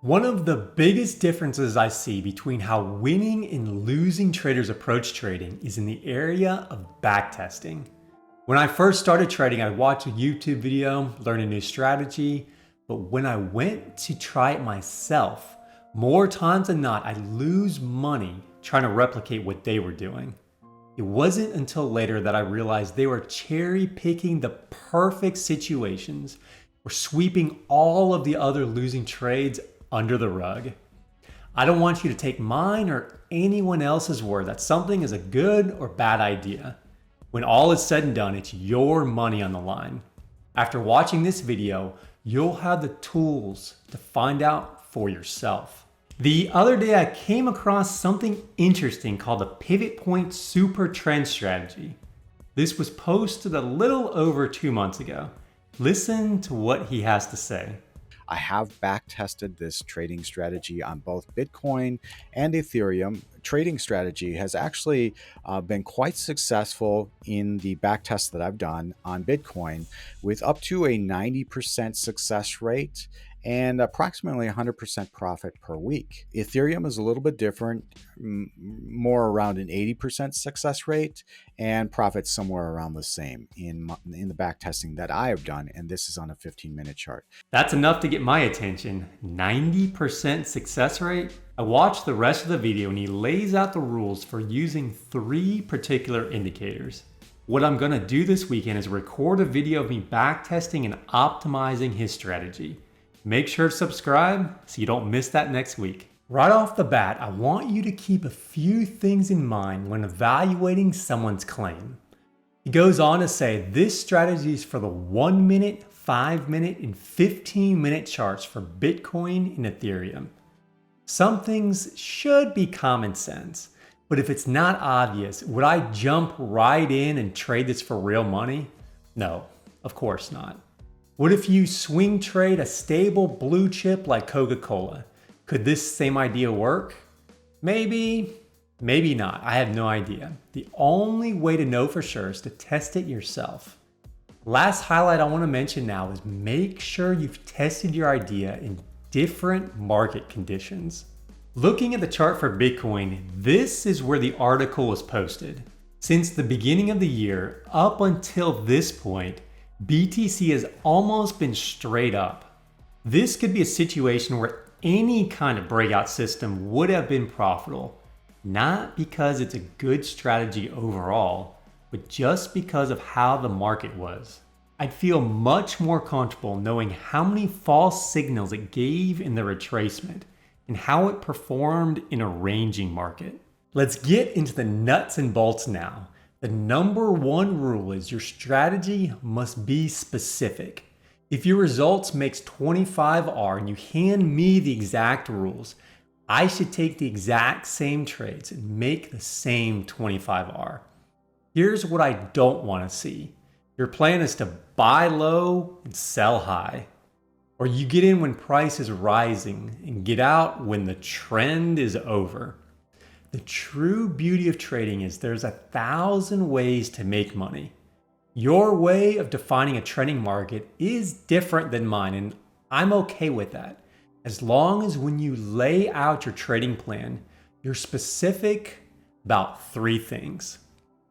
One of the biggest differences I see between how winning and losing traders approach trading is in the area of backtesting. When I first started trading, I'd watch a YouTube video, learn a new strategy, but when I went to try it myself, more times than not, I'd lose money trying to replicate what they were doing. It wasn't until later that I realized they were cherry picking the perfect situations or sweeping all of the other losing trades under the rug. I don't want you to take mine or anyone else's word that something is a good or bad idea. When all is said and done, it's your money on the line. After watching this video, you'll have the tools to find out for yourself. The other day, I came across something interesting called the pivot point super trend strategy. This was posted a little over 2 months ago. Listen to what he has to say. I have back-tested this trading strategy on both Bitcoin and Ethereum. Trading strategy has actually been quite successful in the back test that I've done on Bitcoin, with up to a 90% success rate and approximately 100% profit per week. Ethereum is a little bit different, more around an 80% success rate, and profits somewhere around the same in the back testing that I have done, and this is on a 15-minute chart. That's enough to get my attention. 90% success rate? I watched the rest of the video and he lays out the rules for using 3 particular indicators. What I'm gonna do this weekend is record a video of me backtesting and optimizing his strategy. Make sure to subscribe so you don't miss that next week. Right off the bat, I want you to keep a few things in mind when evaluating someone's claim. He goes on to say this strategy is for the 1 minute, 5 minute, and 15-minute charts for Bitcoin and Ethereum. Some things should be common sense, but if it's not obvious, would I jump right in and trade this for real money? No, of course not. What if you swing trade a stable blue chip like Coca-Cola? Could this same idea work? Maybe, maybe not. I have no idea. The only way to know for sure is to test it yourself. Last highlight I want to mention now is make sure you've tested your idea in different market conditions. Looking at the chart for Bitcoin, this is where the article was posted. Since the beginning of the year up until this point, BTC has almost been straight up. This could be a situation where any kind of breakout system would have been profitable, not because it's a good strategy overall, but just because of how the market was. I'd feel much more comfortable knowing how many false signals it gave in the retracement and how it performed in a ranging market. Let's get into the nuts and bolts now. The number 1 rule is your strategy must be specific. If your results makes 25R and you hand me the exact rules, I should take the exact same trades and make the same 25R. Here's what I don't want to see. Your plan is to buy low and sell high. Or you get in when price is rising and get out when the trend is over. The true beauty of trading is there's 1,000 ways to make money. Your way of defining a trending market is different than mine, and I'm okay with that. As long as when you lay out your trading plan, you're specific about 3 things.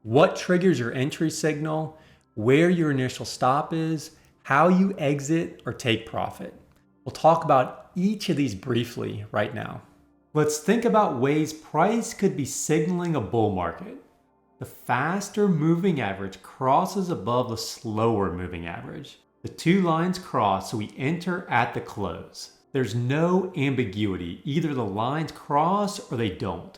What triggers your entry signal, where your initial stop is, how you exit or take profit. We'll talk about each of these briefly right now. Let's think about ways price could be signaling a bull market. The faster moving average crosses above the slower moving average. The 2 lines cross, so we enter at the close. There's no ambiguity. Either the lines cross or they don't.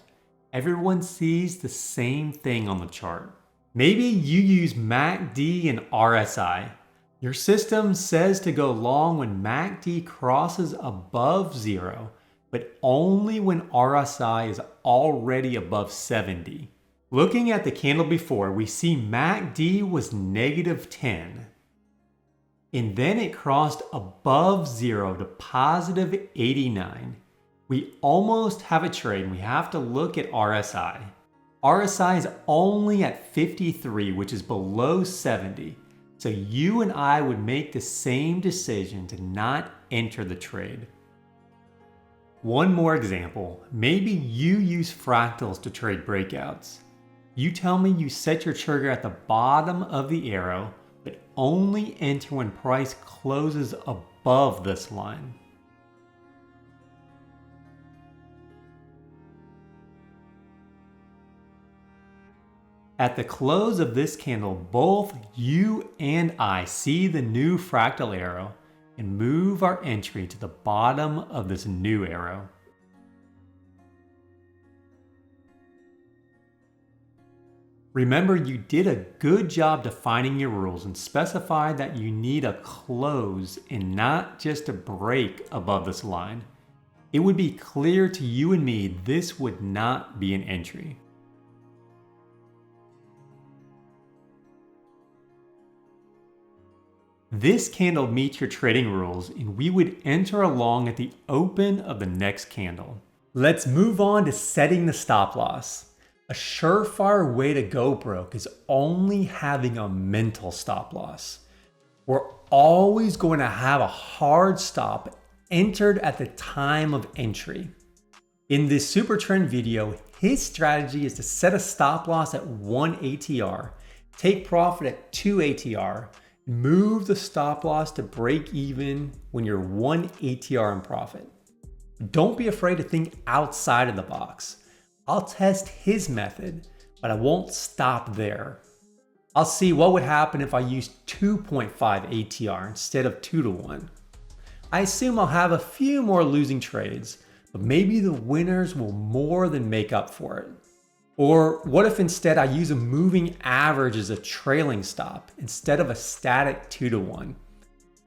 Everyone sees the same thing on the chart. Maybe you use MACD and RSI. Your system says to go long when MACD crosses above 0, but only when RSI is already above 70. Looking at the candle before, we see MACD was -10. And then it crossed above 0 to positive 89. We almost have a trade and we have to look at RSI. RSI is only at 53, which is below 70. So you and I would make the same decision to not enter the trade. One more example. Maybe you use fractals to trade breakouts. You tell me you set your trigger at the bottom of the arrow, but only enter when price closes above this line. At the close of this candle, both you and I see the new fractal arrow and move our entry to the bottom of this new arrow. Remember, you did a good job defining your rules and specified that you need a close and not just a break above this line. It would be clear to you and me this would not be an entry. This candle meets your trading rules and we would enter along at the open of the next candle. Let's move on to setting the stop loss. A surefire way to go broke is only having a mental stop loss. We're always going to have a hard stop entered at the time of entry. In this super trend video, his strategy is to set a stop loss at 1 ATR, take profit at 2 ATR, move the stop loss to break even when you're 1 ATR in profit. Don't be afraid to think outside of the box. I'll test his method, but I won't stop there. I'll see what would happen if I used 2.5 ATR instead of 2 to 1. I assume I'll have a few more losing trades, but maybe the winners will more than make up for it. Or what if instead I use a moving average as a trailing stop instead of a static 2 to 1?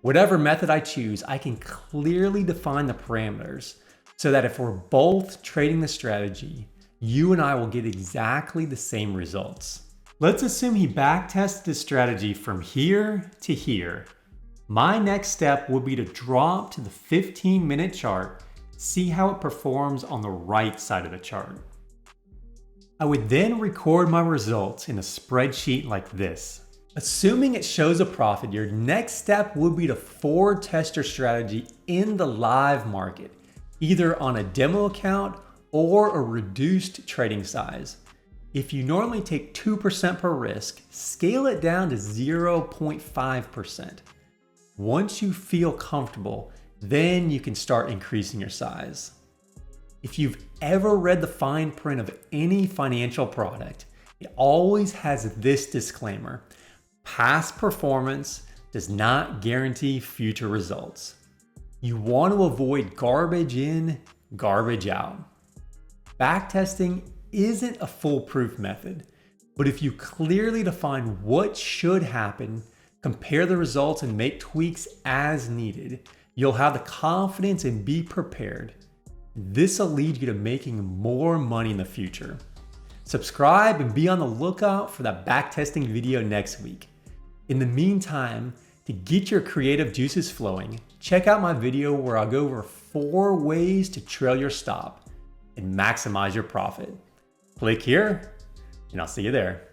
Whatever method I choose, I can clearly define the parameters so that if we're both trading the strategy, you and I will get exactly the same results. Let's assume he backtested the strategy from here to here. My next step would be to drop to the 15-minute chart, see how it performs on the right side of the chart. I would then record my results in a spreadsheet like this. Assuming it shows a profit, your next step would be to forward test your strategy in the live market, either on a demo account or a reduced trading size. If you normally take 2% per risk, scale it down to 0.5%. Once you feel comfortable, then you can start increasing your size. If you've ever read the fine print of any financial product, it always has this disclaimer: past performance does not guarantee future results. You want to avoid garbage in, garbage out. Backtesting isn't a foolproof method, but if you clearly define what should happen, compare the results and make tweaks as needed, you'll have the confidence and be prepared. This will lead you to making more money in the future. Subscribe and be on the lookout for that backtesting video next week. In the meantime, to get your creative juices flowing, check out my video where I'll go over 4 ways to trail your stop and maximize your profit. Click here, and I'll see you there.